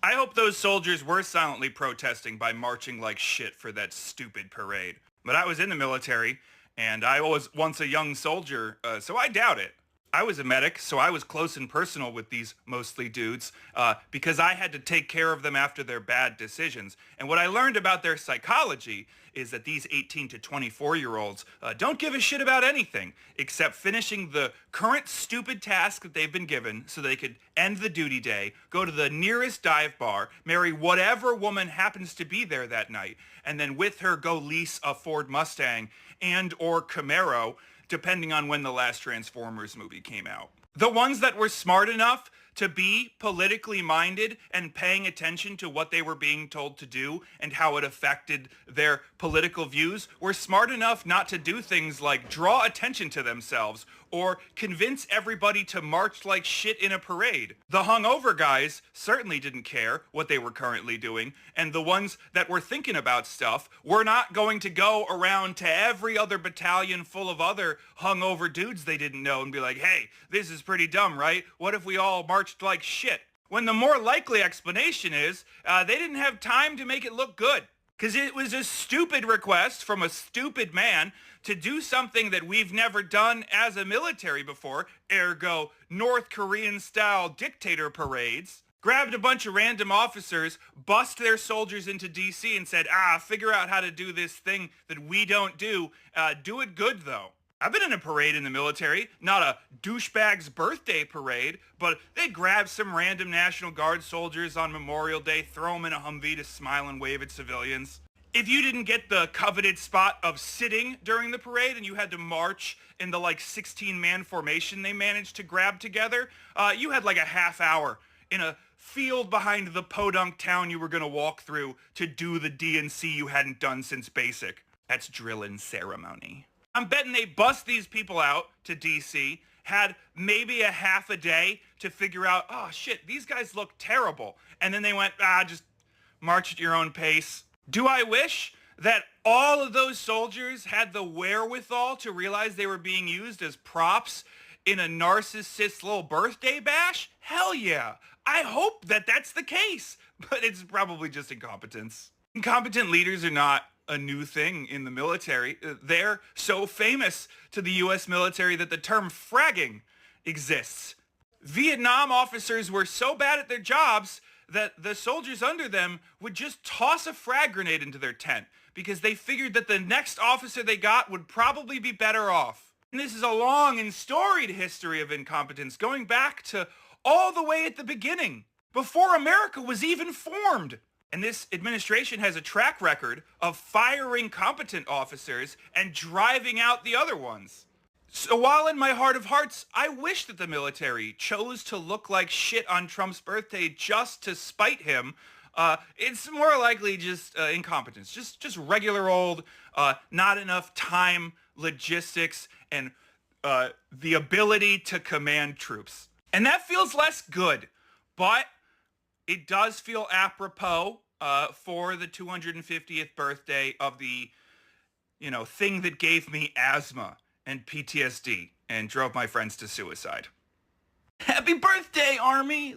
I hope those soldiers were silently protesting by marching like shit for that stupid parade. But I was in the military, and I was once a young soldier, so I doubt it. I was a medic, so I was close and personal with these mostly dudes because I had to take care of them after their bad decisions. And what I learned about their psychology is that these 18 to 24-year-olds don't give a shit about anything except finishing the current stupid task that they've been given so they could end the duty day, go to the nearest dive bar, marry whatever woman happens to be there that night, and then with her go lease a Ford Mustang and or Camaro depending on when the last Transformers movie came out. The ones that were smart enough to be politically minded and paying attention to what they were being told to do and how it affected their political views were smart enough not to do things like draw attention to themselves or convince everybody to march like shit in a parade. The hungover guys certainly didn't care what they were currently doing, and the ones that were thinking about stuff were not going to go around to every other battalion full of other hungover dudes they didn't know and be like, hey, this is pretty dumb, right? What if we all marched like shit? When the more likely explanation is they didn't have time to make it look good. Because it was a stupid request from a stupid man to do something that we've never done as a military before, ergo North Korean-style dictator parades, grabbed a bunch of random officers, bust their soldiers into D.C. and said, figure out how to do this thing that we don't do. Do it good, though. I've been in a parade in the military, not a douchebag's birthday parade, but they'd grab some random National Guard soldiers on Memorial Day, throw them in a Humvee to smile and wave at civilians. If you didn't get the coveted spot of sitting during the parade and you had to march in the 16-man formation they managed to grab together, you had a half hour in a field behind the podunk town you were going to walk through to do the D&C you hadn't done since basic. That's drill and ceremony. I'm betting they bust these people out to D.C., had maybe a half a day to figure out, oh shit, these guys look terrible. And then they went, just march at your own pace. Do I wish that all of those soldiers had the wherewithal to realize they were being used as props in a narcissist's little birthday bash? Hell yeah. I hope that that's the case. But it's probably just incompetence. Incompetent leaders are not a new thing in the military. They're so famous to the U.S. military that the term fragging exists. Vietnam officers were so bad at their jobs that the soldiers under them would just toss a frag grenade into their tent because they figured that the next officer they got would probably be better off. And this is a long and storied history of incompetence going back to all the way at the beginning, before America was even formed. And this administration has a track record of firing competent officers and driving out the other ones. So while in my heart of hearts, I wish that the military chose to look like shit on Trump's birthday just to spite him, it's more likely just incompetence. Just regular old, not enough time, logistics, and the ability to command troops. And that feels less good, but it does feel apropos for the 250th birthday of the, thing that gave me asthma and PTSD and drove my friends to suicide. Happy birthday, Army!